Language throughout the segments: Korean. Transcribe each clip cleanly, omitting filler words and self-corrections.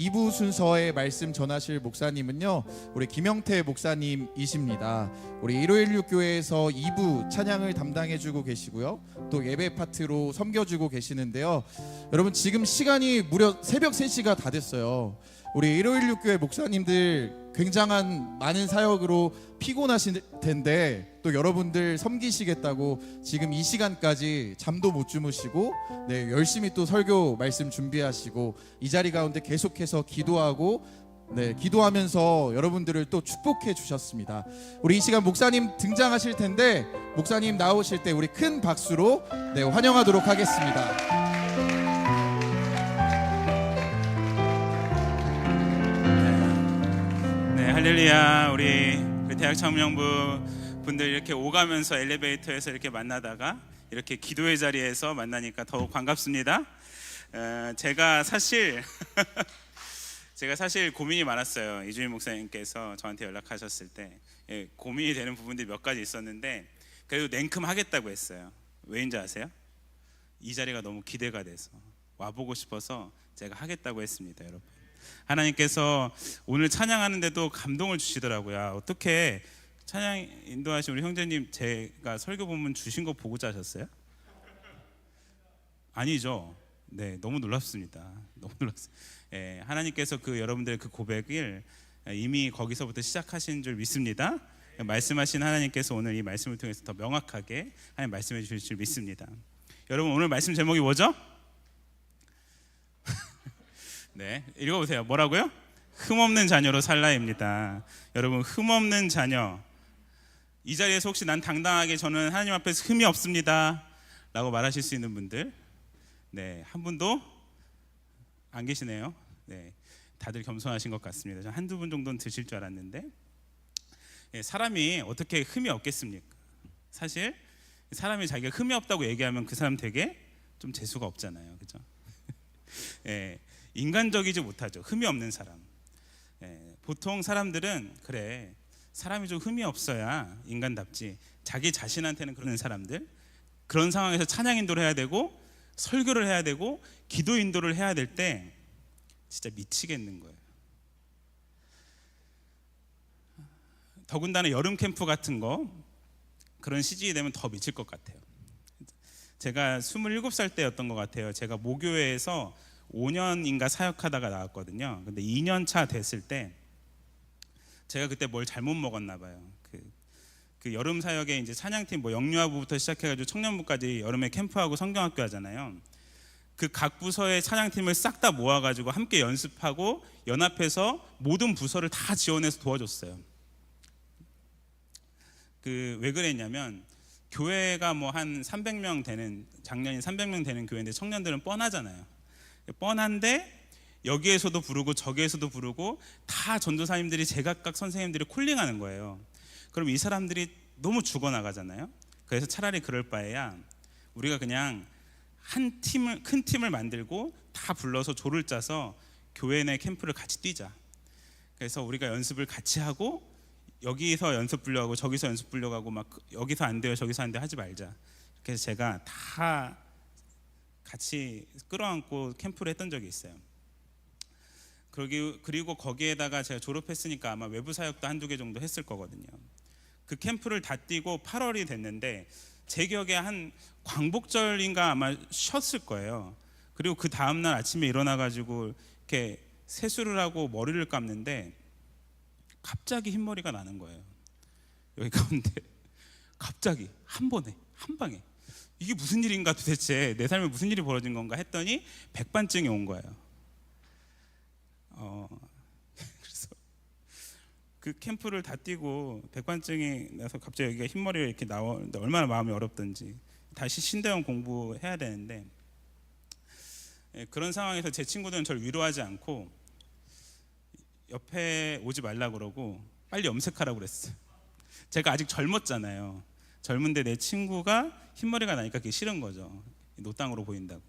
2부 순서의 말씀 전하실 목사님은요, 우리 김영태 목사님이십니다. 우리 일요일 교회에서 2부 찬양을 담당해주고 계시고요, 또 예배 파트로 섬겨주고 계시는데요. 여러분, 지금 시간이 무려 새벽 3시가 다 됐어요. 우리 일요일 교회 목사님들 굉장한 많은 사역으로 피곤하실 텐데, 또 여러분들 섬기시겠다고 지금 이 시간까지 잠도 못 주무시고 열심히 또 설교 말씀 준비하시고 이 자리 가운데 계속해서 기도하고 기도하면서 여러분들을 또 축복해 주셨습니다. 우리 이 시간 목사님 등장하실 텐데, 목사님 나오실 때 우리 큰 박수로 환영하도록 하겠습니다. 할렐루야. 우리 대학 청년부 분들 이렇게 오가면서 엘리베이터에서 이렇게 만나다가 이렇게 기도의 자리에서 만나니까 더욱 반갑습니다. 제가 사실 고민이 많았어요. 이주임 목사님께서 저한테 연락하셨을 때 고민이 되는 부분들이 몇 가지 있었는데, 그래도 냉큼 하겠다고 했어요. 왜인지 아세요? 이 자리가 너무 기대가 돼서 와보고 싶어서 제가 하겠다고 했습니다. 여러분, 하나님께서 오늘 찬양하는데도 감동을 주시더라고요. 어떻게 찬양 인도하신 우리 형제님, 제가 설교 본문 주신 거 보고 짜셨어요? 아니죠. 너무 놀랍습니다. 너무 놀랐어요. 하나님께서 여러분들의 그 고백을 이미 거기서부터 시작하신 줄 믿습니다. 말씀하신 하나님께서 오늘 이 말씀을 통해서 더 명확하게 하나님 말씀해 주실 줄 믿습니다. 여러분, 오늘 말씀 제목이 뭐죠? 읽어보세요. 뭐라고요? 흠없는 자녀로 살라입니다. 여러분, 흠없는 자녀, 이 자리에서 혹시 난 당당하게 저는 하나님 앞에서 흠이 없습니다 라고 말하실 수 있는 분들, 한 분도 안 계시네요. 다들 겸손하신 것 같습니다. 저 한두 분 정도는 드실 줄 알았는데, 사람이 어떻게 흠이 없겠습니까? 사실 사람이 자기가 흠이 없다고 얘기하면 그 사람 되게 좀 재수가 없잖아요, 그죠? 인간적이지 못하죠, 흠이 없는 사람. 보통 사람들은 그래, 사람이 좀 흠이 없어야 인간답지, 자기 자신한테는 그러는 사람들, 그런 상황에서 찬양 인도를 해야 되고 설교를 해야 되고 기도 인도를 해야 될 때 진짜 미치겠는 거예요. 더군다나 여름 캠프 같은 거, 그런 시즌이 되면 더 미칠 것 같아요. 제가 27살 때였던 것 같아요. 제가 모교회에서 5년인가 사역하다가 나왔거든요. 근데 2년 차 됐을 때 제가 그때 뭘 잘못 먹었나 봐요. 그 여름 사역에 이제 찬양팀 영유아부부터 시작해가지고 청년부까지 여름에 캠프하고 성경학교 하잖아요. 그 각 부서의 찬양팀을 싹 다 모아가지고 함께 연습하고 연합해서 모든 부서를 다 지원해서 도와줬어요. 왜 그랬냐면, 교회가 한 300명 되는, 작년이 300명 되는 교회인데 청년들은 뻔하잖아요. 뻔한데 여기에서도 부르고 저기에서도 부르고 다 전도사님들이 제각각 선생님들이 콜링하는 거예요. 그럼 이 사람들이 너무 죽어나가잖아요. 그래서 차라리 그럴 바에야 우리가 그냥 큰 팀을 만들고 다 불러서 조를 짜서 교회 내 캠프를 같이 뛰자. 그래서 우리가 연습을 같이 하고, 여기서 연습 불려가고 저기서 연습 불려가고 여기서 안 돼요 저기서 안 돼요 하지 말자. 그래서 제가 다 같이 끌어안고 캠프를 했던 적이 있어요. 그리고 거기에다가 제가 졸업했으니까 아마 외부 사역도 한두 개 정도 했을 거거든요. 그 캠프를 다 뛰고 8월이 됐는데 제 기억에 한 광복절인가 아마 쉬었을 거예요. 그리고 그 다음날 아침에 일어나가지고 이렇게 세수를 하고 머리를 감는데 갑자기 흰머리가 나는 거예요. 여기 가운데 갑자기 한 번에, 한 방에. 이게 무슨 일인가, 도대체 내 삶에 무슨 일이 벌어진 건가 했더니 백반증이 온 거예요. 그래서 그 캠프를 다 뛰고 백반증이 나서 갑자기 여기가 흰머리가 이렇게 나오는데 얼마나 마음이 어렵던지, 다시 신대원 공부해야 되는데, 그런 상황에서 제 친구들은 저를 위로하지 않고 옆에 오지 말라 그러고 빨리 염색하라고 그랬어요. 제가 아직 젊었잖아요. 젊은데 내 친구가 흰머리가 나니까 그게 싫은 거죠. 노땅으로 보인다고.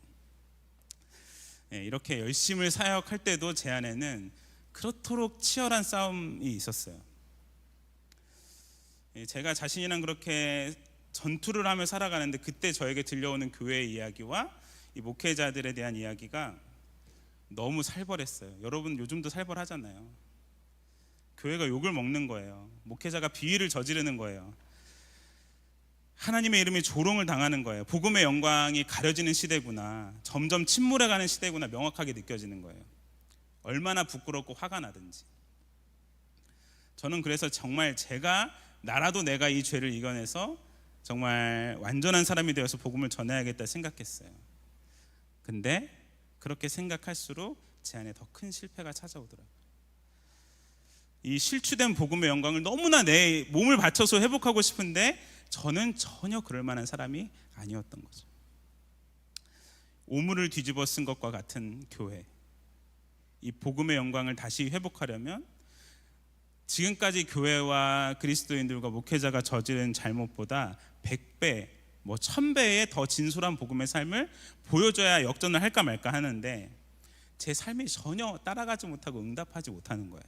이렇게 열심히 사역할 때도 제 안에는 그렇도록 치열한 싸움이 있었어요. 제가 자신이랑 그렇게 전투를 하며 살아가는데, 그때 저에게 들려오는 교회의 이야기와 이 목회자들에 대한 이야기가 너무 살벌했어요. 여러분 요즘도 살벌하잖아요. 교회가 욕을 먹는 거예요. 목회자가 비위를 저지르는 거예요. 하나님의 이름이 조롱을 당하는 거예요. 복음의 영광이 가려지는 시대구나, 점점 침몰해가는 시대구나 명확하게 느껴지는 거예요. 얼마나 부끄럽고 화가 나든지. 저는 그래서 정말 나라도 내가 이 죄를 이겨내서 정말 완전한 사람이 되어서 복음을 전해야겠다 생각했어요. 근데 그렇게 생각할수록 제 안에 더 큰 실패가 찾아오더라고요. 이 실추된 복음의 영광을 너무나 내 몸을 바쳐서 회복하고 싶은데 저는 전혀 그럴 만한 사람이 아니었던 거죠. 오물을 뒤집어 쓴 것과 같은 교회, 이 복음의 영광을 다시 회복하려면 지금까지 교회와 그리스도인들과 목회자가 저지른 잘못보다 100배, 1000배의 더 진솔한 복음의 삶을 보여줘야 역전을 할까 말까 하는데 제 삶이 전혀 따라가지 못하고 응답하지 못하는 거예요.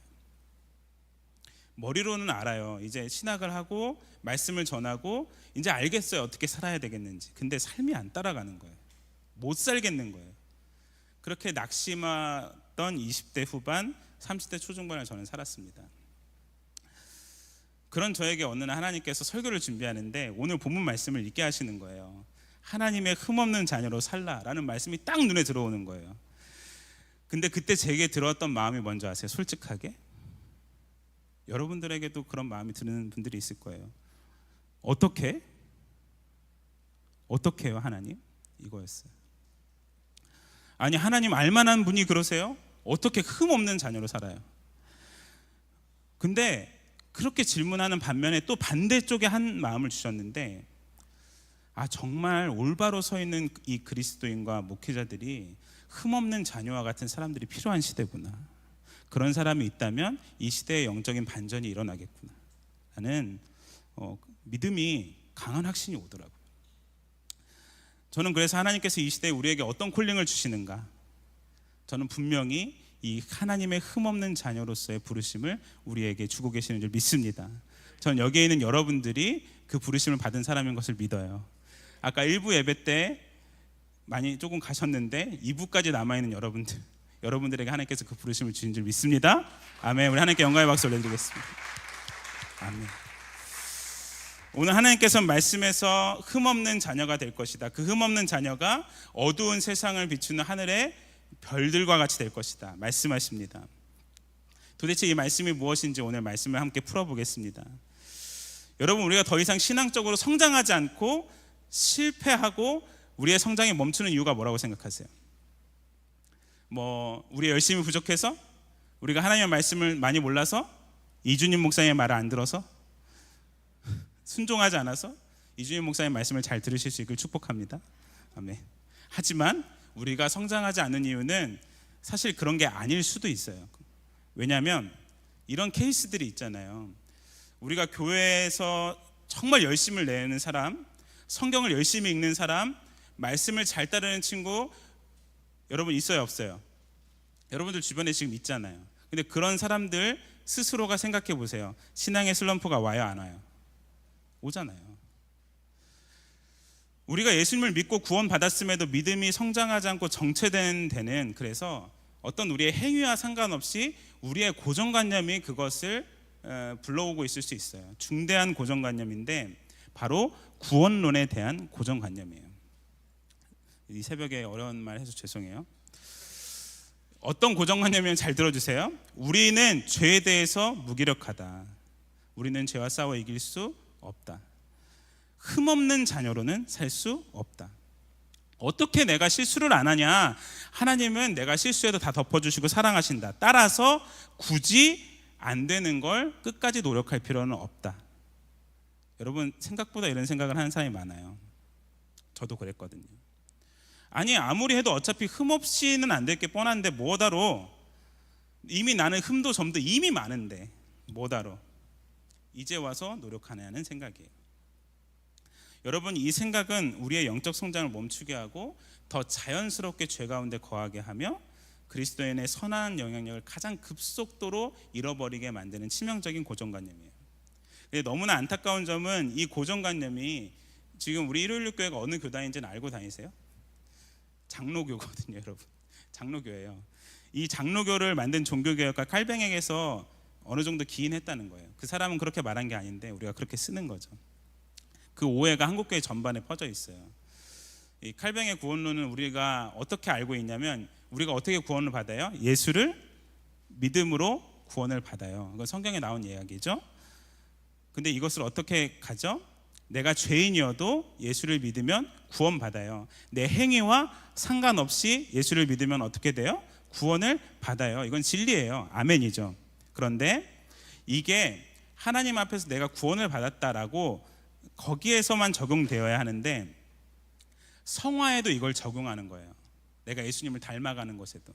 머리로는 알아요. 이제 신학을 하고 말씀을 전하고 이제 알겠어요. 어떻게 살아야 되겠는지. 근데 삶이 안 따라가는 거예요. 못 살겠는 거예요. 그렇게 낙심하던 20대 후반, 30대 초중반을 저는 살았습니다. 그런 저에게 어느 날 하나님께서 설교를 준비하는데 오늘 본문 말씀을 읽게 하시는 거예요. 하나님의 흠없는 자녀로 살라라는 말씀이 딱 눈에 들어오는 거예요. 근데 그때 제게 들었던 마음이 뭔지 아세요? 솔직하게 여러분들에게도 그런 마음이 드는 분들이 있을 거예요. 어떻게요 하나님? 이거였어요. 아니 하나님 알만한 분이 그러세요? 어떻게 흠없는 자녀로 살아요? 근데 그렇게 질문하는 반면에 또 반대쪽에 한 마음을 주셨는데 정말 올바로 서 있는 이 그리스도인과 목회자들이 흠없는 자녀와 같은 사람들이 필요한 시대구나. 그런 사람이 있다면 이 시대의 영적인 반전이 일어나겠구나 라는 믿음이 강한 확신이 오더라고요. 저는 그래서 하나님께서 이 시대에 우리에게 어떤 콜링을 주시는가, 저는 분명히 이 하나님의 흠없는 자녀로서의 부르심을 우리에게 주고 계시는 줄 믿습니다. 저는 여기에 있는 여러분들이 그 부르심을 받은 사람인 것을 믿어요. 아까 1부 예배 때 많이 조금 가셨는데 2부까지 남아있는 여러분들에게 하나님께서 그 부르심을 주신 줄 믿습니다. 아멘. 우리 하나님께 영광의 박수 올려드리겠습니다. 아멘. 오늘 하나님께서 말씀에서 흠없는 자녀가 될 것이다. 그 흠없는 자녀가 어두운 세상을 비추는 하늘의 별들과 같이 될 것이다 말씀하십니다. 도대체 이 말씀이 무엇인지 오늘 말씀을 함께 풀어보겠습니다. 여러분, 우리가 더 이상 신앙적으로 성장하지 않고 실패하고 우리의 성장이 멈추는 이유가 뭐라고 생각하세요? 우리 열심이 부족해서? 우리가 하나님의 말씀을 많이 몰라서? 이준임 목사님의 말을 안 들어서? 순종하지 않아서? 이준임 목사님의 말씀을 잘 들으실 수 있길 축복합니다. 아멘. 하지만 우리가 성장하지 않는 이유는 사실 그런 게 아닐 수도 있어요. 왜냐하면 이런 케이스들이 있잖아요. 우리가 교회에서 정말 열심을 내는 사람, 성경을 열심히 읽는 사람, 말씀을 잘 따르는 친구 여러분 있어요, 없어요? 여러분들 주변에 지금 있잖아요. 근데 그런 사람들 스스로가 생각해 보세요. 신앙의 슬럼프가 와요, 안 와요? 오잖아요. 우리가 예수님을 믿고 구원받았음에도 믿음이 성장하지 않고 정체된 데는 그래서 어떤 우리의 행위와 상관없이 우리의 고정관념이 그것을 불러오고 있을 수 있어요. 중대한 고정관념인데 바로 구원론에 대한 고정관념이에요. 이 새벽에 어려운 말 해서 죄송해요. 어떤 고정관념이면 잘 들어주세요. 우리는 죄에 대해서 무기력하다. 우리는 죄와 싸워 이길 수 없다. 흠없는 자녀로는 살 수 없다. 어떻게 내가 실수를 안 하냐? 하나님은 내가 실수해도 다 덮어주시고 사랑하신다. 따라서 굳이 안 되는 걸 끝까지 노력할 필요는 없다. 여러분, 생각보다 이런 생각을 하는 사람이 많아요. 저도 그랬거든요. 아니 아무리 해도 어차피 흠없이는 안 될 게 뻔한데 뭐다로, 이미 나는 흠도 점도 이미 많은데 뭐다로 이제 와서 노력하냐는 생각이에요. 여러분, 이 생각은 우리의 영적 성장을 멈추게 하고 더 자연스럽게 죄 가운데 거하게 하며 그리스도인의 선한 영향력을 가장 급속도로 잃어버리게 만드는 치명적인 고정관념이에요. 근데 너무나 안타까운 점은 이 고정관념이 지금 우리 일요일교회가 어느 교단인지는 알고 다니세요? 장로교거든요, 여러분. 장로교예요. 이 장로교를 만든 종교개혁가 칼뱅에게서 어느 정도 기인했다는 거예요. 그 사람은 그렇게 말한 게 아닌데 우리가 그렇게 쓰는 거죠. 그 오해가 한국교회 전반에 퍼져 있어요. 이 칼뱅의 구원론은 우리가 어떻게 알고 있냐면, 우리가 어떻게 구원을 받아요? 예수를 믿음으로 구원을 받아요. 이건 성경에 나온 이야기죠. 근데 이것을 어떻게 가죠? 내가 죄인이어도 예수를 믿으면 구원받아요. 내 행위와 상관없이 예수를 믿으면 어떻게 돼요? 구원을 받아요. 이건 진리예요. 아멘이죠. 그런데 이게 하나님 앞에서 내가 구원을 받았다라고 거기에서만 적용되어야 하는데, 성화에도 이걸 적용하는 거예요. 내가 예수님을 닮아가는 것에도.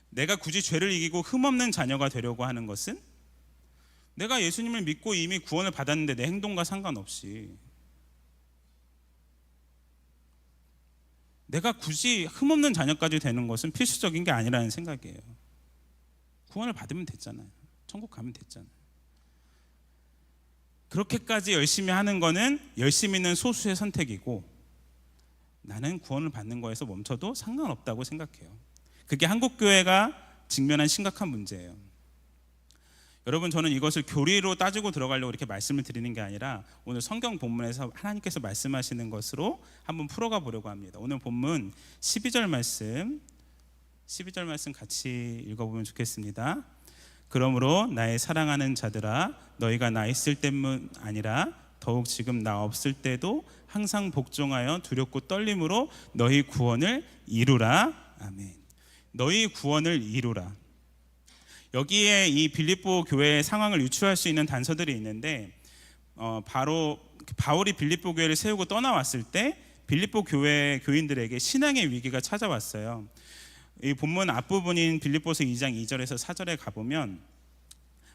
내가 굳이 죄를 이기고 흠없는 자녀가 되려고 하는 것은, 내가 예수님을 믿고 이미 구원을 받았는데 내 행동과 상관없이 내가 굳이 흠없는 자녀까지 되는 것은 필수적인 게 아니라는 생각이에요. 구원을 받으면 됐잖아요. 천국 가면 됐잖아요. 그렇게까지 열심히 하는 거는 열심히 있는 소수의 선택이고, 나는 구원을 받는 거에서 멈춰도 상관없다고 생각해요. 그게 한국교회가 직면한 심각한 문제예요. 여러분, 저는 이것을 교리로 따지고 들어가려고 이렇게 말씀을 드리는 게 아니라 오늘 성경 본문에서 하나님께서 말씀하시는 것으로 한번 풀어가 보려고 합니다. 오늘 본문 12절 말씀 같이 읽어보면 좋겠습니다. 그러므로 나의 사랑하는 자들아, 너희가 나 있을 때뿐 아니라 더욱 지금 나 없을 때도 항상 복종하여 두렵고 떨림으로 너희 구원을 이루라. 아멘. 너희 구원을 이루라. 여기에 이 빌립보 교회의 상황을 유추할 수 있는 단서들이 있는데, 바로 바울이 빌립보 교회를 세우고 떠나왔을 때 빌립보 교회 교인들에게 신앙의 위기가 찾아왔어요. 이 본문 앞부분인 빌립보서 2장 2절에서 4절에 가보면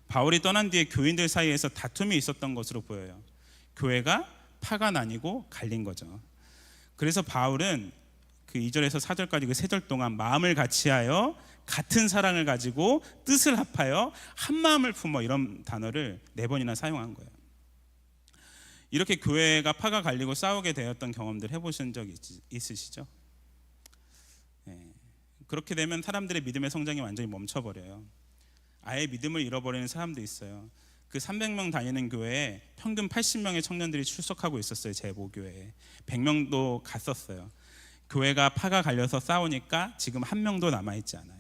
바울이 떠난 뒤에 교인들 사이에서 다툼이 있었던 것으로 보여요. 교회가 파가 나뉘고 갈린 거죠. 그래서 바울은 그 2절에서 4절까지 그 3절 동안 마음을 같이하여 같은 사랑을 가지고 뜻을 합하여 한 마음을 품어, 이런 단어를 4번이나 사용한 거예요. 이렇게 교회가 파가 갈리고 싸우게 되었던 경험들 해보신 적 있으시죠? 네. 그렇게 되면 사람들의 믿음의 성장이 완전히 멈춰버려요. 아예 믿음을 잃어버리는 사람도 있어요. 그 300명 다니는 교회에 평균 80명의 청년들이 출석하고 있었어요. 제 모교회에 100명도 갔었어요. 교회가 파가 갈려서 싸우니까 지금 1명도 남아있지 않아요.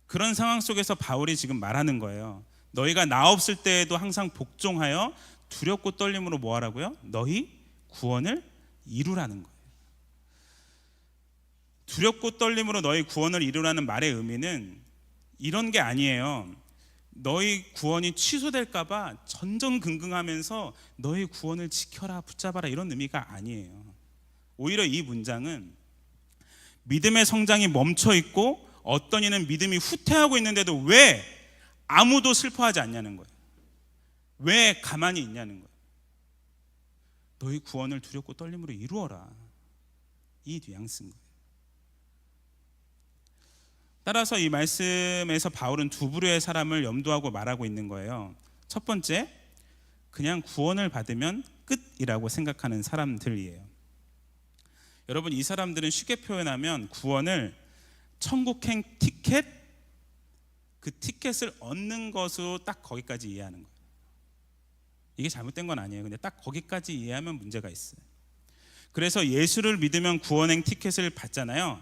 그런 상황 속에서 바울이 지금 말하는 거예요. 너희가 나 없을 때에도 항상 복종하여 두렵고 떨림으로 뭐 하라고요? 너희 구원을 이루라는 거예요. 두렵고 떨림으로 너희 구원을 이루라는 말의 의미는 이런 게 아니에요. 너희 구원이 취소될까 봐 전전긍긍하면서 너희 구원을 지켜라, 붙잡아라, 이런 의미가 아니에요. 오히려 이 문장은 믿음의 성장이 멈춰 있고 어떤 이는 믿음이 후퇴하고 있는데도 왜 아무도 슬퍼하지 않냐는 거예요. 왜 가만히 있냐는 거예요. 너희 구원을 두렵고 떨림으로 이루어라. 이 뉘앙스인 거예요. 따라서 이 말씀에서 바울은 두 부류의 사람을 염두하고 말하고 있는 거예요. 첫 번째, 그냥 구원을 받으면 끝이라고 생각하는 사람들이에요. 여러분, 이 사람들은 쉽게 표현하면 구원을 천국행 티켓, 그 티켓을 얻는 것으로 딱 거기까지 이해하는 거예요. 이게 잘못된 건 아니에요. 근데 딱 거기까지 이해하면 문제가 있어요. 그래서 예수를 믿으면 구원행 티켓을 받잖아요.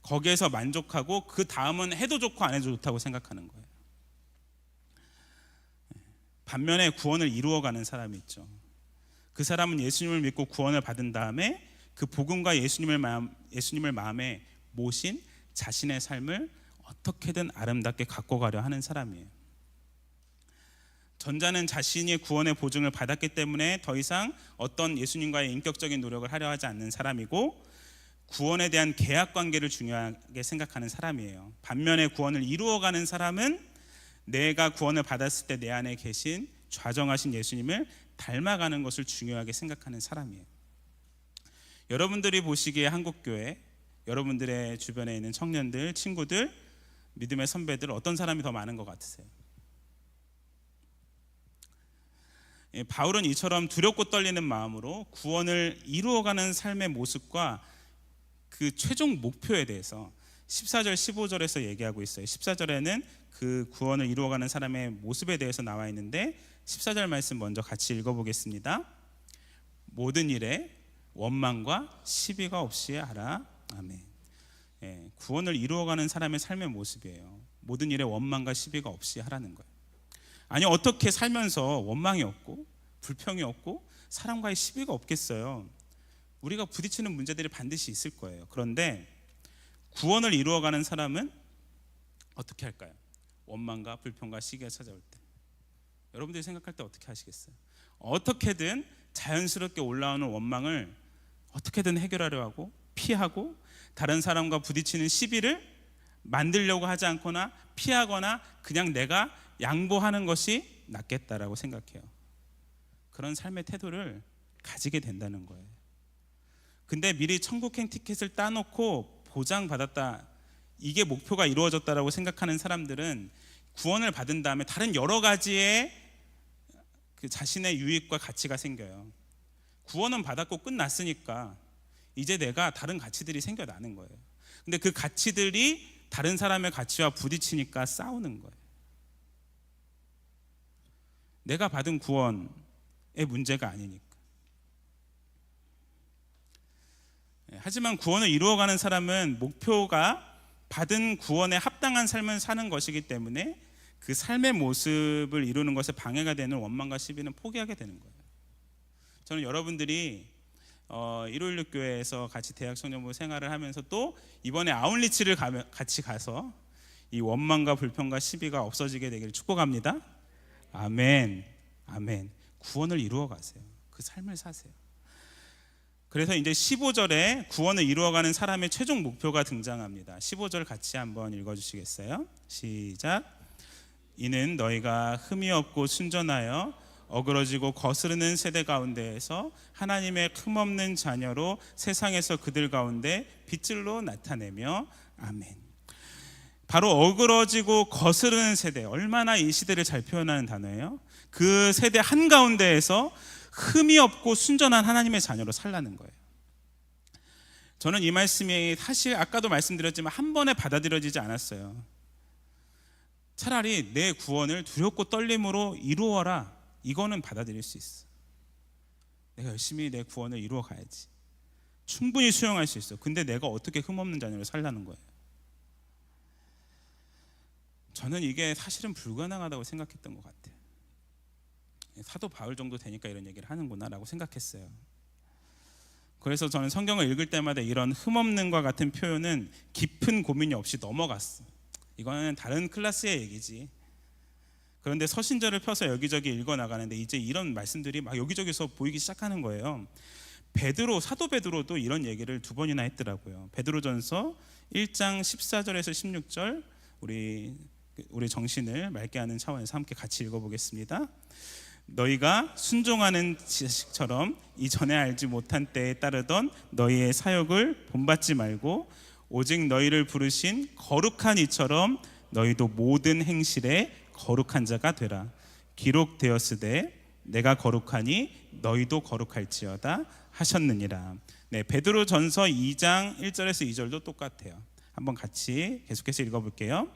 거기에서 만족하고 그 다음은 해도 좋고 안 해도 좋다고 생각하는 거예요. 반면에 구원을 이루어가는 사람이 있죠. 그 사람은 예수님을 믿고 구원을 받은 다음에 그 복음과 예수님을 마음에 모신 자신의 삶을 어떻게든 아름답게 갖고 가려 하는 사람이에요. 전자는 자신이 구원의 보증을 받았기 때문에 더 이상 어떤 예수님과의 인격적인 노력을 하려 하지 않는 사람이고, 구원에 대한 계약 관계를 중요하게 생각하는 사람이에요. 반면에 구원을 이루어가는 사람은 내가 구원을 받았을 때 내 안에 계신 좌정하신 예수님을 닮아가는 것을 중요하게 생각하는 사람이에요. 여러분들이 보시기에 한국교회, 여러분들의 주변에 있는 청년들, 친구들, 믿음의 선배들, 어떤 사람이 더 많은 것 같으세요? 바울은 이처럼 두렵고 떨리는 마음으로 구원을 이루어가는 삶의 모습과 그 최종 목표에 대해서 14절 15절에서 얘기하고 있어요. 14절에는 그 구원을 이루어가는 사람의 모습에 대해서 나와 있는데 14절 말씀 먼저 같이 읽어보겠습니다. 모든 일에 원망과 시비가 없이 하라. 아멘. 구원을 이루어가는 사람의 삶의 모습이에요. 모든 일에 원망과 시비가 없이 하라는 거예요. 아니, 어떻게 살면서 원망이 없고 불평이 없고 사람과의 시비가 없겠어요? 우리가 부딪히는 문제들이 반드시 있을 거예요. 그런데 구원을 이루어가는 사람은 어떻게 할까요? 원망과 불평과 시기가 찾아올 때 여러분들이 생각할 때 어떻게 하시겠어요? 어떻게든 자연스럽게 올라오는 원망을 어떻게든 해결하려 하고 피하고 다른 사람과 부딪히는 시비를 만들려고 하지 않거나 피하거나 그냥 내가 양보하는 것이 낫겠다라고 생각해요. 그런 삶의 태도를 가지게 된다는 거예요. 근데 미리 천국행 티켓을 따놓고 보장받았다, 이게 목표가 이루어졌다라고 생각하는 사람들은 구원을 받은 다음에 다른 여러 가지의 그 자신의 유익과 가치가 생겨요. 구원은 받았고 끝났으니까 이제 내가 다른 가치들이 생겨나는 거예요. 근데 그 가치들이 다른 사람의 가치와 부딪히니까 싸우는 거예요. 내가 받은 구원의 문제가 아니니까. 하지만 구원을 이루어가는 사람은 목표가 받은 구원에 합당한 삶을 사는 것이기 때문에 그 삶의 모습을 이루는 것에 방해가 되는 원망과 시비는 포기하게 되는 거예요. 저는 여러분들이 156 교회에서 같이 대학 청년부 생활을 하면서 또 이번에 아웃리치를 같이 가서 이 원망과 불평과 시비가 없어지게 되기를 축복합니다. 아멘. 아멘. 구원을 이루어 가세요. 그 삶을 사세요. 그래서 이제 15절에 구원을 이루어가는 사람의 최종 목표가 등장합니다. 15절 같이 한번 읽어주시겠어요? 시작. 이는 너희가 흠이 없고 순전하여 어그러지고 거스르는 세대 가운데에서 하나님의 흠없는 자녀로 세상에서 그들 가운데 빛들로 나타내며 아멘. 바로 어그러지고 거스르는 세대, 얼마나 이 시대를 잘 표현하는 단어예요. 그 세대 한가운데에서 흠이 없고 순전한 하나님의 자녀로 살라는 거예요. 저는 이 말씀이 사실 아까도 말씀드렸지만 한 번에 받아들여지지 않았어요. 차라리 내 구원을 두렵고 떨림으로 이루어라, 이거는 받아들일 수 있어. 내가 열심히 내 구원을 이루어 가야지, 충분히 수용할 수 있어. 근데 내가 어떻게 흠없는 자녀로 살라는 거예요? 저는 이게 사실은 불가능하다고 생각했던 것 같아요. 사도 바울 정도 되니까 이런 얘기를 하는구나 라고 생각했어요. 그래서 저는 성경을 읽을 때마다 이런 흠없는과 같은 표현은 깊은 고민이 없이 넘어갔어. 이거는 다른 클래스의 얘기지. 그런데 서신절을 펴서 여기저기 읽어나가는데 이제 이런 말씀들이 막 여기저기서 보이기 시작하는 거예요. 사도 베드로도 이런 얘기를 2번이나 했더라고요. 베드로전서 1장 14절에서 16절 우리 정신을 맑게 하는 차원에서 함께 같이 읽어보겠습니다. 너희가 순종하는 지식처럼 이전에 알지 못한 때에 따르던 너희의 사역을 본받지 말고 오직 너희를 부르신 거룩한 이처럼 너희도 모든 행실에 거룩한 자가 되라. 기록되었으되 내가 거룩하니 너희도 거룩할지어다 하셨느니라. 네, 베드로전서 2장 1절에서 2절도 똑같아요. 한번 같이 계속해서 읽어볼게요.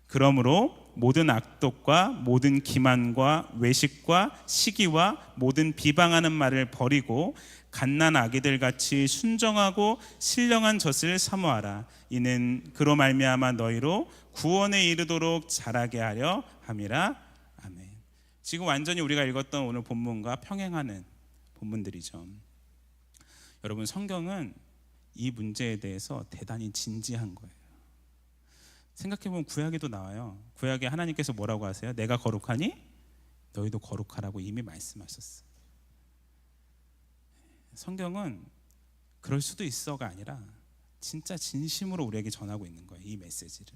그러므로 모든 악독과 모든 기만과 외식과 시기와 모든 비방하는 말을 버리고 갓난 아기들 같이 순정하고 신령한 젖을 사모하라. 이는 그로 말미암아 너희로 구원에 이르도록 자라게 하려 함이라. 아멘. 지금 완전히 우리가 읽었던 오늘 본문과 평행하는 본문들이죠. 여러분, 성경은 이 문제에 대해서 대단히 진지한 거예요. 생각해보면 구약에도 나와요. 구약에 하나님께서 뭐라고 하세요? 내가 거룩하니 너희도 거룩하라고 이미 말씀하셨어요. 성경은 그럴 수도 있어가 아니라 진짜 진심으로 우리에게 전하고 있는 거예요. 이 메시지를.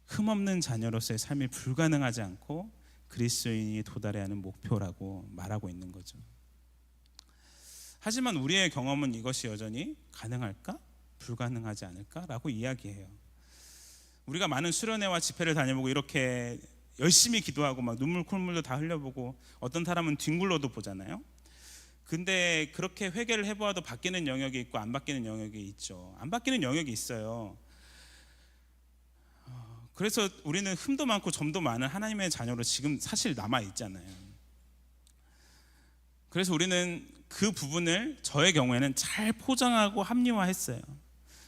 흠없는 자녀로서의 삶이 불가능하지 않고 그리스도인이 도달해야 하는 목표라고 말하고 있는 거죠. 하지만 우리의 경험은 이것이 여전히 가능할까? 불가능하지 않을까라고 이야기해요. 우리가 많은 수련회와 집회를 다녀보고 이렇게 열심히 기도하고 막 눈물 콧물도 다 흘려보고 어떤 사람은 뒹굴러도 보잖아요. 근데 그렇게 회개를 해보아도 바뀌는 영역이 있고 안 바뀌는 영역이 있죠. 안 바뀌는 영역이 있어요. 그래서 우리는 흠도 많고 점도 많은 하나님의 자녀로 지금 사실 남아 있잖아요. 그래서 우리는 그 부분을 저의 경우에는 잘 포장하고 합리화했어요.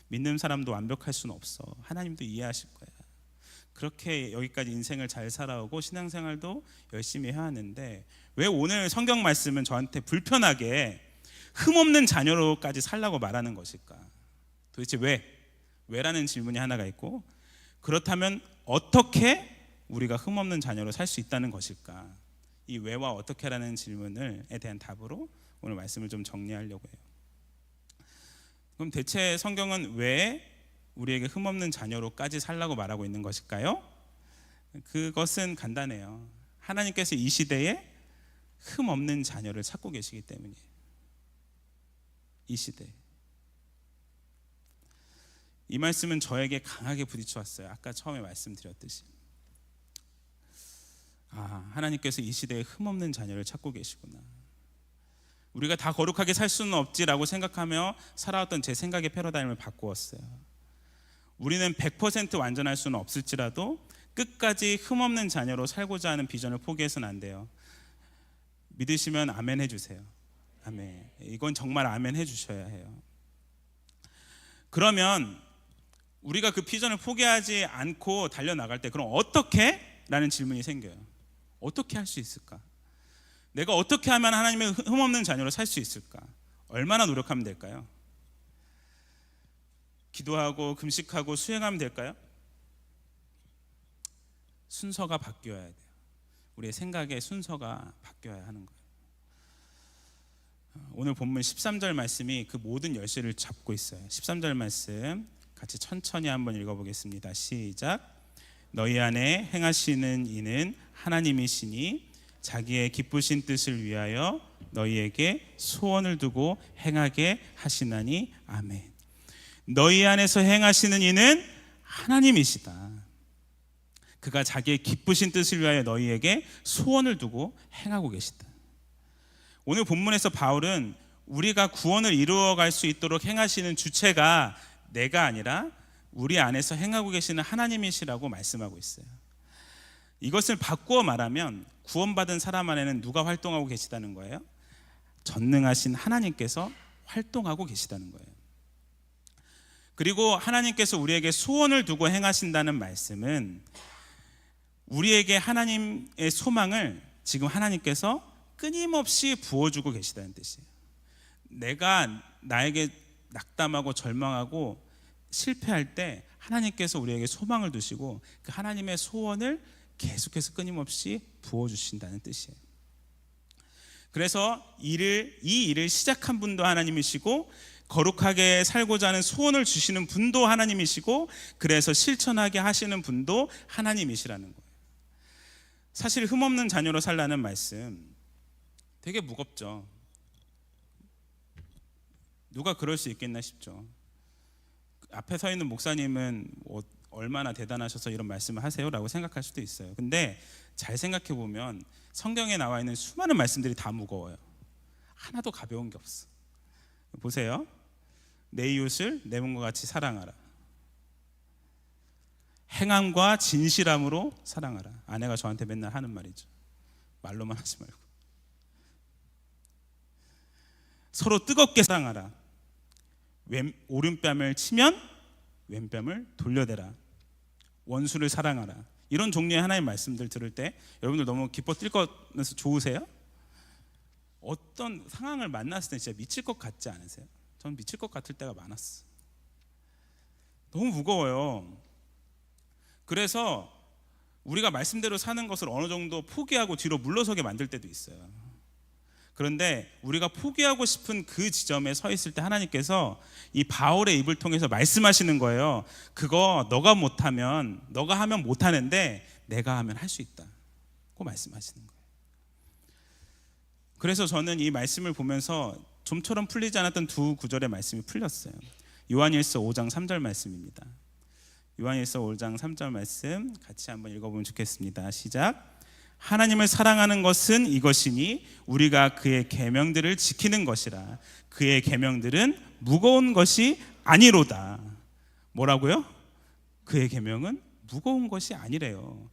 믿는 사람도 완벽할 수는 없어. 하나님도 이해하실 거야. 그렇게 여기까지 인생을 잘 살아오고 신앙생활도 열심히 해왔는데 왜 오늘 성경 말씀은 저한테 불편하게 흠없는 자녀로까지 살라고 말하는 것일까? 도대체 왜? 왜라는 질문이 하나가 있고, 그렇다면 어떻게 우리가 흠없는 자녀로 살 수 있다는 것일까? 이 왜와 어떻게라는 질문에 대한 답으로 오늘 말씀을 좀 정리하려고 해요. 그럼 대체 성경은 왜 우리에게 흠없는 자녀로까지 살라고 말하고 있는 것일까요? 그것은 간단해요. 하나님께서 이 시대에 흠없는 자녀를 찾고 계시기 때문이에요. 이 시대에. 이 말씀은 저에게 강하게 부딪혀 왔어요. 아까 처음에 말씀드렸듯이. 하나님께서 이 시대에 흠없는 자녀를 찾고 계시구나. 우리가 다 거룩하게 살 수는 없지라고 생각하며 살아왔던 제 생각의 패러다임을 바꾸었어요. 우리는 100% 완전할 수는 없을지라도 끝까지 흠없는 자녀로 살고자 하는 비전을 포기해서는 안 돼요. 믿으시면 아멘 해주세요. 아멘. 이건 정말 아멘 해주셔야 해요. 그러면 우리가 그 비전을 포기하지 않고 달려나갈 때 그럼 어떻게? 라는 질문이 생겨요. 어떻게 할 수 있을까? 내가 어떻게 하면 하나님의 흠없는 자녀로 살 수 있을까? 얼마나 노력하면 될까요? 기도하고 금식하고 수행하면 될까요? 순서가 바뀌어야 돼요. 우리의 생각의 순서가 바뀌어야 하는 거예요. 오늘 본문 13절 말씀이 그 모든 열쇠를 잡고 있어요. 13절 말씀 같이 천천히 한번 읽어보겠습니다. 시작. 너희 안에 행하시는 이는 하나님이시니 자기의 기쁘신 뜻을 위하여 너희에게 소원을 두고 행하게 하시나니 아멘. 너희 안에서 행하시는 이는 하나님이시다. 그가 자기의 기쁘신 뜻을 위하여 너희에게 소원을 두고 행하고 계시다. 오늘 본문에서 바울은 우리가 구원을 이루어갈 수 있도록 행하시는 주체가 내가 아니라 우리 안에서 행하고 계시는 하나님이시라고 말씀하고 있어요. 이것을 바꾸어 말하면 구원받은 사람 안에는 누가 활동하고 계시다는 거예요? 전능하신 하나님께서 활동하고 계시다는 거예요. 그리고 하나님께서 우리에게 소원을 두고 행하신다는 말씀은 우리에게 하나님의 소망을 지금 하나님께서 끊임없이 부어주고 계시다는 뜻이에요. 내가 나에게 낙담하고 절망하고 실패할 때 하나님께서 우리에게 소망을 두시고 그 하나님의 소원을 계속해서 끊임없이 부어주신다는 뜻이에요. 그래서 이 일을 시작한 분도 하나님이시고 거룩하게 살고자 하는 소원을 주시는 분도 하나님이시고 그래서 실천하게 하시는 분도 하나님이시라는 거예요. 사실 흠없는 자녀로 살라는 말씀 되게 무겁죠. 누가 그럴 수 있겠나 싶죠. 앞에 서 있는 목사님은 얼마나 대단하셔서 이런 말씀을 하세요라고 생각할 수도 있어요. 근데 잘 생각해 보면 성경에 나와 있는 수많은 말씀들이 다 무거워요. 하나도 가벼운 게 없어. 보세요. 내 이웃을 내 몸과 같이 사랑하라. 행함과 진실함으로 사랑하라. 아내가 저한테 맨날 하는 말이죠. 말로만 하지 말고. 서로 뜨겁게 사랑하라. 오른뺨을 치면 왼뺨을 돌려대라. 원수를 사랑하라. 이런 종류의 하나님의 말씀들 들을 때 여러분들 너무 기뻐 뛸 거면서 좋으세요? 어떤 상황을 만났을 때 진짜 미칠 것 같지 않으세요? 전 미칠 것 같을 때가 많았어. 너무 무거워요. 그래서 우리가 말씀대로 사는 것을 어느 정도 포기하고 뒤로 물러서게 만들 때도 있어요. 그런데 우리가 포기하고 싶은 그 지점에 서 있을 때 하나님께서 이 바울의 입을 통해서 말씀하시는 거예요. 그거 너가 못하면, 너가 하면 못하는데 내가 하면 할 수 있다고 말씀하시는 거예요. 그래서 저는 이 말씀을 보면서 좀처럼 풀리지 않았던 두 구절의 말씀이 풀렸어요. 요한일서 5장 3절 말씀입니다. 요한일서 5장 3절 말씀 같이 한번 읽어보면 좋겠습니다. 시작. 하나님을 사랑하는 것은 이것이니 우리가 그의 계명들을 지키는 것이라. 그의 계명들은 무거운 것이 아니로다. 뭐라고요? 그의 계명은 무거운 것이 아니래요.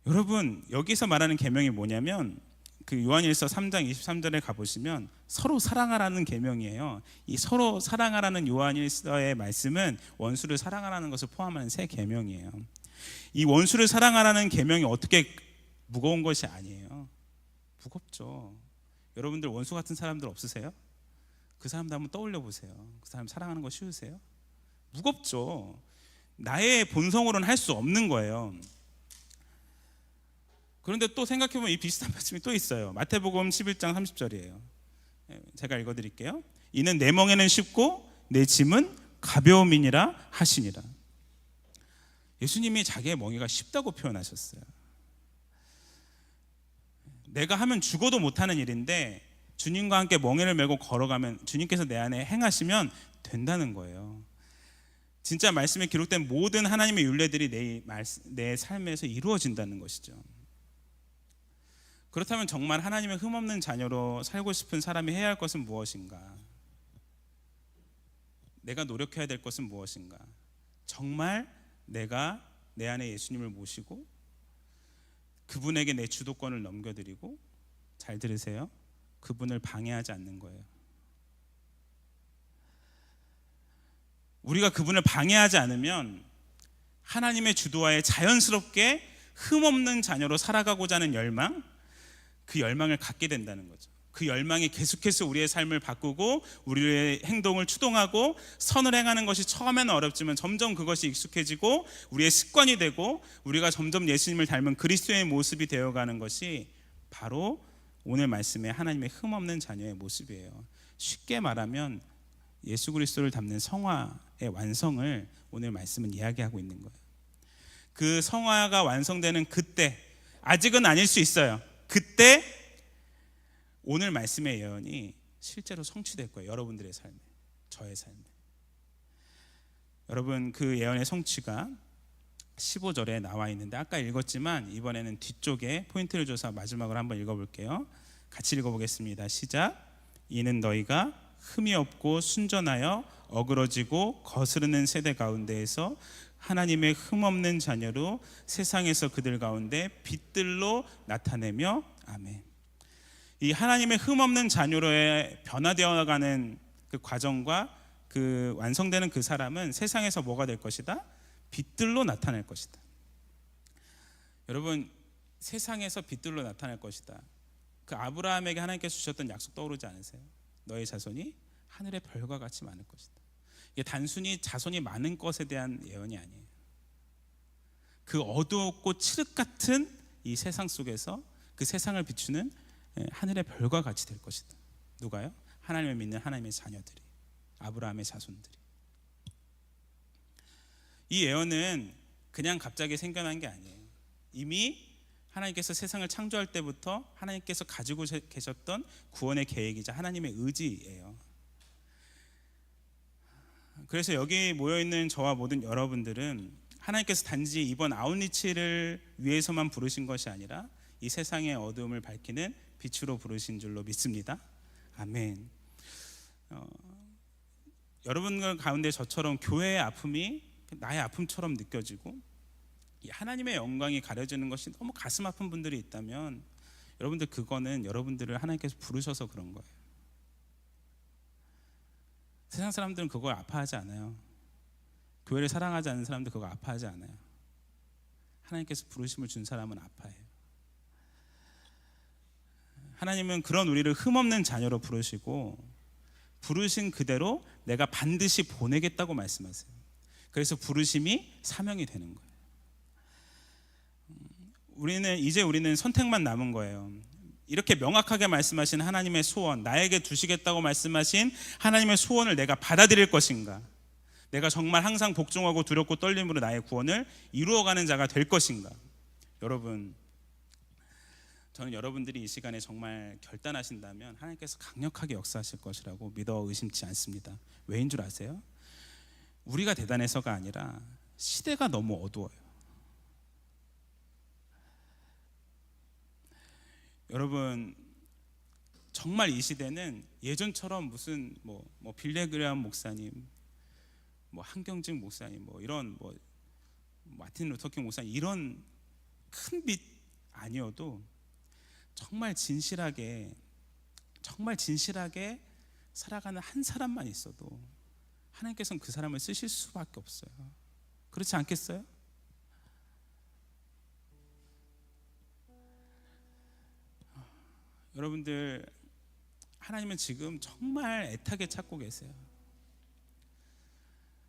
여러분, 여기서 말하는 계명이 뭐냐면 그 요한일서 3장 23절에 가보시면 서로 사랑하라는 계명이에요. 이 서로 사랑하라는 요한일서의 말씀은 원수를 사랑하라는 것을 포함하는 새 계명이에요. 이 원수를 사랑하라는 계명이 어떻게 무거운 것이 아니에요. 무겁죠. 여러분들 원수 같은 사람들 없으세요? 그 사람들 한번 떠올려 보세요. 그 사람 사랑하는 거 쉬우세요? 무겁죠. 나의 본성으로는 할 수 없는 거예요. 그런데 또 생각해보면 이 비슷한 말씀이 또 있어요. 마태복음 11장 30절이에요. 제가 읽어드릴게요. 이는 내 멍에는 쉽고 내 짐은 가벼움이니라 하시니라. 예수님이 자기의 멍에가 쉽다고 표현하셨어요. 내가 하면 죽어도 못하는 일인데 주님과 함께 멍에를 메고 걸어가면 주님께서 내 안에 행하시면 된다는 거예요. 진짜 말씀에 기록된 모든 하나님의 율례들이 내 삶에서 이루어진다는 것이죠. 그렇다면 정말 하나님의 흠없는 자녀로 살고 싶은 사람이 해야 할 것은 무엇인가? 내가 노력해야 될 것은 무엇인가? 정말 내가 내 안에 예수님을 모시고 그분에게 내 주도권을 넘겨드리고, 잘 들으세요, 그분을 방해하지 않는 거예요. 우리가 그분을 방해하지 않으면 하나님의 주도하에 자연스럽게 흠없는 자녀로 살아가고자 하는 열망, 그 열망을 갖게 된다는 거죠. 그 열망이 계속해서 우리의 삶을 바꾸고 우리의 행동을 추동하고 선을 행하는 것이 처음에는 어렵지만 점점 그것이 익숙해지고 우리의 습관이 되고 우리가 점점 예수님을 닮은 그리스도의 모습이 되어가는 것이 바로 오늘 말씀의 하나님의 흠없는 자녀의 모습이에요. 쉽게 말하면 예수 그리스도를 닮는 성화의 완성을 오늘 말씀은 이야기하고 있는 거예요. 그 성화가 완성되는 그때, 아직은 아닐 수 있어요. 그때 오늘 말씀의 예언이 실제로 성취될 거예요. 여러분들의 삶에, 저의 삶에. 여러분, 그 예언의 성취가 15절에 나와 있는데 아까 읽었지만 이번에는 뒤쪽에 포인트를 줘서 마지막으로 한번 읽어볼게요. 같이 읽어보겠습니다. 시작. 이는 너희가 흠이 없고 순전하여 어그러지고 거스르는 세대 가운데에서 하나님의 흠없는 자녀로 세상에서 그들 가운데 빛들로 나타내며, 아멘. 이 하나님의 흠없는 자녀로의 변화되어가는 그 과정과 그 완성되는 그 사람은 세상에서 뭐가 될 것이다? 빛들로 나타날 것이다. 여러분, 세상에서 빛들로 나타날 것이다. 그 아브라함에게 하나님께서 주셨던 약속 떠오르지 않으세요? 너의 자손이 하늘의 별과 같이 많을 것이다. 이게 단순히 자손이 많은 것에 대한 예언이 아니에요. 그 어두웠고 칠흑 같은 이 세상 속에서 그 세상을 비추는 하늘의 별과 같이 될 것이다. 누가요? 하나님을 믿는 하나님의 자녀들이, 아브라함의 자손들이. 이 예언은 그냥 갑자기 생겨난 게 아니에요. 이미 하나님께서 세상을 창조할 때부터 하나님께서 가지고 계셨던 구원의 계획이자 하나님의 의지예요. 그래서 여기 모여있는 저와 모든 여러분들은 하나님께서 단지 이번 아웃리치를 위해서만 부르신 것이 아니라 이 세상의 어두움을 밝히는 빛으로 부르신 줄로 믿습니다. 아멘. 여러분들 가운데 저처럼 교회의 아픔이 나의 아픔처럼 느껴지고 이 하나님의 영광이 가려지는 것이 너무 가슴 아픈 분들이 있다면 여러분들, 그거는 여러분들을 하나님께서 부르셔서 그런 거예요. 세상 사람들은 그걸 아파하지 않아요. 교회를 사랑하지 않는 사람들 그거 아파하지 않아요. 하나님께서 부르심을 준 사람은 아파해요. 하나님은 그런 우리를 흠없는 자녀로 부르시고 부르신 그대로 내가 반드시 보내겠다고 말씀하세요. 그래서 부르심이 사명이 되는 거예요. 우리는 선택만 남은 거예요. 이렇게 명확하게 말씀하신 하나님의 소원, 나에게 주시겠다고 말씀하신 하나님의 소원을 내가 받아들일 것인가? 내가 정말 항상 복종하고 두렵고 떨림으로 나의 구원을 이루어가는 자가 될 것인가? 여러분, 저는 여러분들이 이 시간에 정말 결단하신다면 하나님께서 강력하게 역사하실 것이라고 믿어 의심치 않습니다. 왜인 줄 아세요? 우리가 대단해서가 아니라 시대가 너무 어두워요. 여러분, 정말 이 시대는 예전처럼 무슨 뭐 빌레그레암 목사님, 뭐 한경직 목사님, 뭐 이런 뭐 마틴 루터킹 목사님 이런 큰 빛 아니어도 정말 진실하게 살아가는 한 사람만 있어도 하나님께서는 그 사람을 쓰실 수밖에 없어요. 그렇지 않겠어요? 여러분들, 하나님은 지금 정말 애타게 찾고 계세요.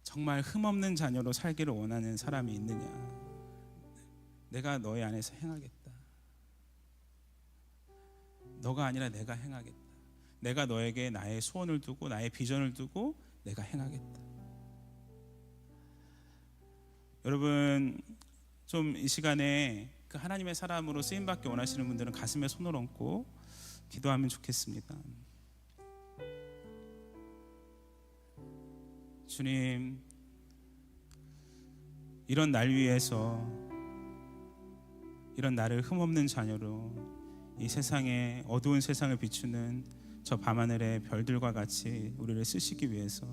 정말 흠없는 자녀로 살기를 원하는 사람이 있느냐? 내가 너희 안에서 행하겠다. 너가 아니라 내가 행하겠다. 내가 너에게 나의 소원을 두고 나의 비전을 두고 내가 행하겠다. 여러분, 좀 이 시간에 그 하나님의 사람으로 쓰임받기 원하시는 분들은 가슴에 손을 얹고 기도하면 좋겠습니다. 주님, 이런 날 위해서, 이런 나를 흠없는 자녀로 이 세상에, 어두운 세상을 비추는 저 밤하늘의 별들과 같이 우리를 쓰시기 위해서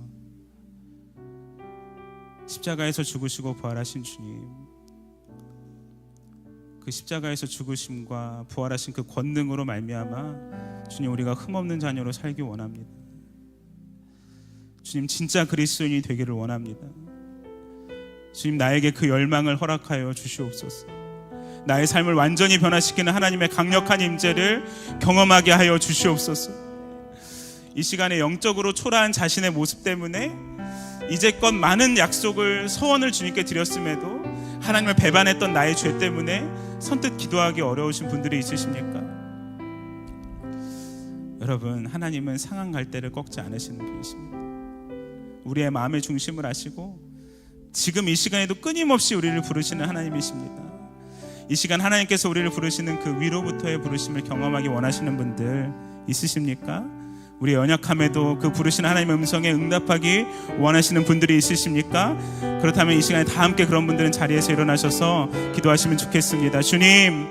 십자가에서 죽으시고 부활하신 주님, 그 십자가에서 죽으심과 부활하신 그 권능으로 말미암아 주님, 우리가 흠없는 자녀로 살기 원합니다. 주님, 진짜 그리스도인이 되기를 원합니다. 주님, 나에게 그 열망을 허락하여 주시옵소서. 나의 삶을 완전히 변화시키는 하나님의 강력한 임재를 경험하게 하여 주시옵소서. 이 시간에 영적으로 초라한 자신의 모습 때문에 이제껏 많은 약속을, 소원을 주님께 드렸음에도 하나님을 배반했던 나의 죄 때문에 선뜻 기도하기 어려우신 분들이 있으십니까? 여러분, 하나님은 상한 갈대를 꺾지 않으시는 분이십니다. 우리의 마음의 중심을 아시고 지금 이 시간에도 끊임없이 우리를 부르시는 하나님이십니다. 이 시간 하나님께서 우리를 부르시는 그 위로부터의 부르심을 경험하기 원하시는 분들 있으십니까? 우리의 연약함에도 그 부르시는 하나님의 음성에 응답하기 원하시는 분들이 있으십니까? 그렇다면 이 시간에 다 함께 그런 분들은 자리에서 일어나셔서 기도하시면 좋겠습니다. 주님,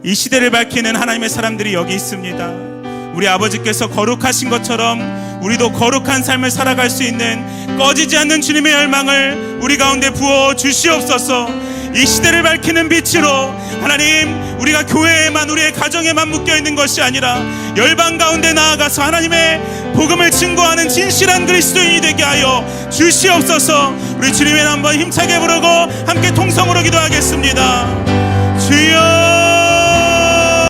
이 시대를 밝히는 하나님의 사람들이 여기 있습니다. 우리 아버지께서 거룩하신 것처럼 우리도 거룩한 삶을 살아갈 수 있는 꺼지지 않는 주님의 열망을 우리 가운데 부어 주시옵소서. 이 시대를 밝히는 빛으로 하나님, 우리가 교회에만, 우리의 가정에만 묶여있는 것이 아니라 열방 가운데 나아가서 하나님의 복음을 증거하는 진실한 그리스도인이 되게 하여 주시옵소서. 우리 주님의 한번 힘차게 부르고 함께 통성으로 기도하겠습니다. 주여